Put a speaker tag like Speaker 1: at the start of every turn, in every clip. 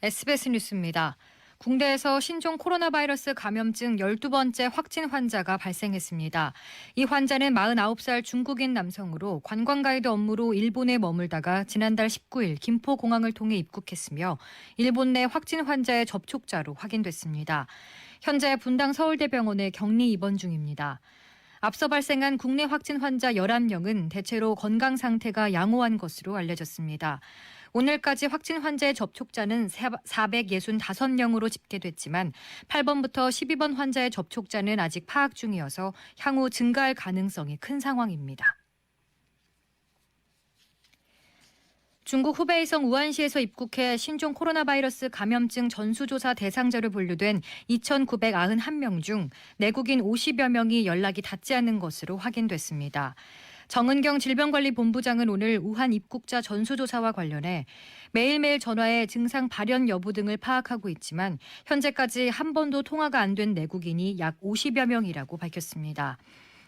Speaker 1: SBS 뉴스입니다. 국내에서 신종 코로나 바이러스 감염증 12번째 확진 환자가 발생했습니다. 이 환자는 49살 중국인 남성으로 관광 가이드 업무로 일본에 머물다가 지난달 19일 김포공항을 통해 입국했으며 일본 내 확진 환자의 접촉자로 확인됐습니다. 현재 분당 서울대병원에 격리 입원 중입니다. 앞서 발생한 국내 확진 환자 11명은 대체로 건강 상태가 양호한 것으로 알려졌습니다. 오늘까지 확진 환자의 접촉자는 465명으로 집계됐지만 8번부터 12번 환자의 접촉자는 아직 파악 중이어서 향후 증가할 가능성이 큰 상황입니다. 중국 후베이성 우한시에서 입국해 신종 코로나 바이러스 감염증 전수조사 대상자로 분류된 2,991명 중 내국인 50여 명이 연락이 닿지 않는 것으로 확인됐습니다. 정은경 질병관리본부장은 오늘 우한 입국자 전수조사와 관련해 매일매일 전화해 증상 발현 여부 등을 파악하고 있지만 현재까지 한 번도 통화가 안 된 내국인이 약 50여 명이라고 밝혔습니다.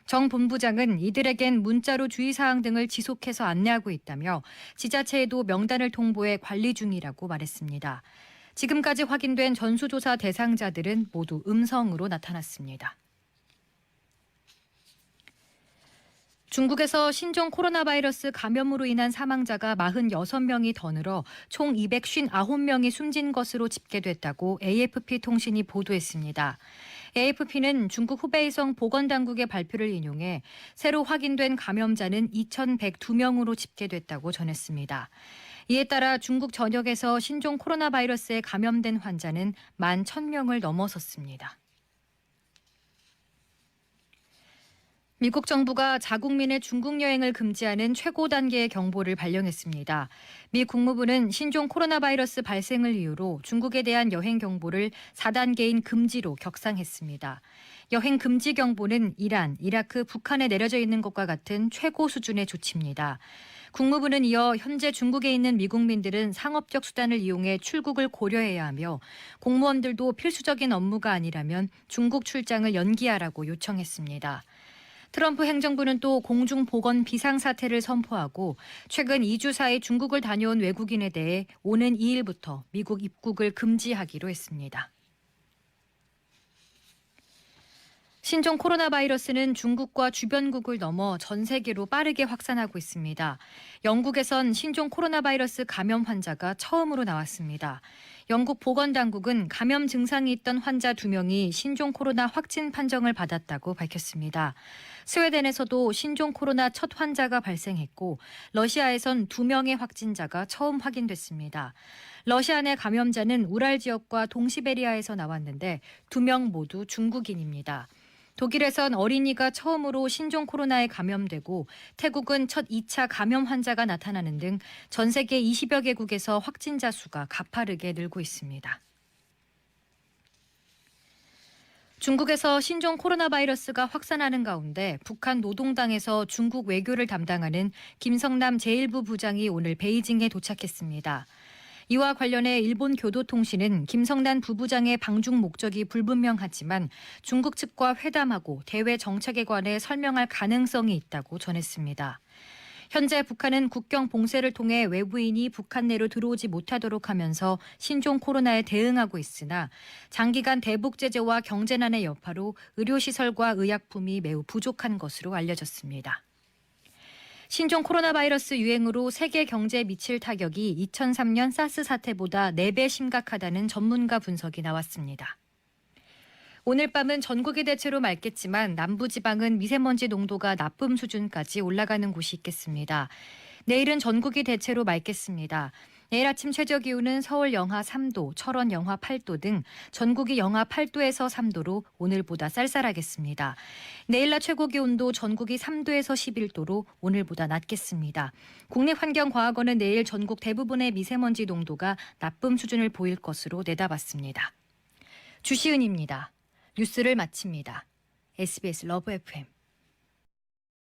Speaker 1: 정 본부장은 이들에겐 문자로 주의사항 등을 지속해서 안내하고 있다며 지자체에도 명단을 통보해 관리 중이라고 말했습니다. 지금까지 확인된 전수조사 대상자들은 모두 음성으로 나타났습니다. 중국에서 신종 코로나 바이러스 감염으로 인한 사망자가 46명이 더 늘어 총 259명이 숨진 것으로 집계됐다고 AFP 통신이 보도했습니다. AFP는 중국 후베이성 보건당국의 발표를 인용해 새로 확인된 감염자는 2,102명으로 집계됐다고 전했습니다. 이에 따라 중국 전역에서 신종 코로나 바이러스에 감염된 환자는 11,000명을 넘어섰습니다. 미국 정부가 자국민의 중국 여행을 금지하는 최고 단계의 경보를 발령했습니다. 미 국무부는 신종 코로나 바이러스 발생을 이유로 중국에 대한 여행 경보를 4단계인 금지로 격상했습니다. 여행 금지 경보는 이란, 이라크, 북한에 내려져 있는 것과 같은 최고 수준의 조치입니다. 국무부는 이어 현재 중국에 있는 미국민들은 상업적 수단을 이용해 출국을 고려해야 하며 공무원들도 필수적인 업무가 아니라면 중국 출장을 연기하라고 요청했습니다. 트럼프 행정부는 또 공중보건 비상사태를 선포하고 최근 2주 사이 중국을 다녀온 외국인에 대해 오는 2일부터 미국 입국을 금지하기로 했습니다. 신종 코로나 바이러스는 중국과 주변국을 넘어 전 세계로 빠르게 확산하고 있습니다. 영국에선 신종 코로나 바이러스 감염 환자가 처음으로 나왔습니다. 영국 보건당국은 감염 증상이 있던 환자 2명이 신종 코로나 확진 판정을 받았다고 밝혔습니다. 스웨덴에서도 신종 코로나 첫 환자가 발생했고 러시아에선 2명의 확진자가 처음 확인됐습니다. 러시아 내 감염자는 우랄 지역과 동시베리아에서 나왔는데 2명 모두 중국인입니다. 독일에선 어린이가 처음으로 신종 코로나에 감염되고 태국은 첫 2차 감염 환자가 나타나는 등 전 세계 20여 개국에서 확진자 수가 가파르게 늘고 있습니다. 중국에서 신종 코로나 바이러스가 확산하는 가운데 북한 노동당에서 중국 외교를 담당하는 김성남 제1부 부장이 오늘 베이징에 도착했습니다. 이와 관련해 일본 교도통신은 김성난 부부장의 방중 목적이 불분명하지만 중국 측과 회담하고 대외 정책에 관해 설명할 가능성이 있다고 전했습니다. 현재 북한은 국경 봉쇄를 통해 외부인이 북한 내로 들어오지 못하도록 하면서 신종 코로나에 대응하고 있으나 장기간 대북 제재와 경제난의 여파로 의료시설과 의약품이 매우 부족한 것으로 알려졌습니다. 신종 코로나 바이러스 유행으로 세계 경제에 미칠 타격이 2003년 사스 사태보다 4배 심각하다는 전문가 분석이 나왔습니다. 오늘 밤은 전국이 대체로 맑겠지만 남부지방은 미세먼지 농도가 나쁨 수준까지 올라가는 곳이 있겠습니다. 내일은 전국이 대체로 맑겠습니다. 내일 아침 최저기온은 서울 영하 3도, 철원 영하 8도 등 전국이 영하 8도에서 3도로 오늘보다 쌀쌀하겠습니다. 내일 낮 최고기온도 전국이 3도에서 11도로 오늘보다 낮겠습니다. 국립환경과학원은 내일 전국 대부분의 미세먼지 농도가 나쁨 수준을 보일 것으로 내다봤습니다. 주시은입니다. 뉴스를 마칩니다. SBS 러브 FM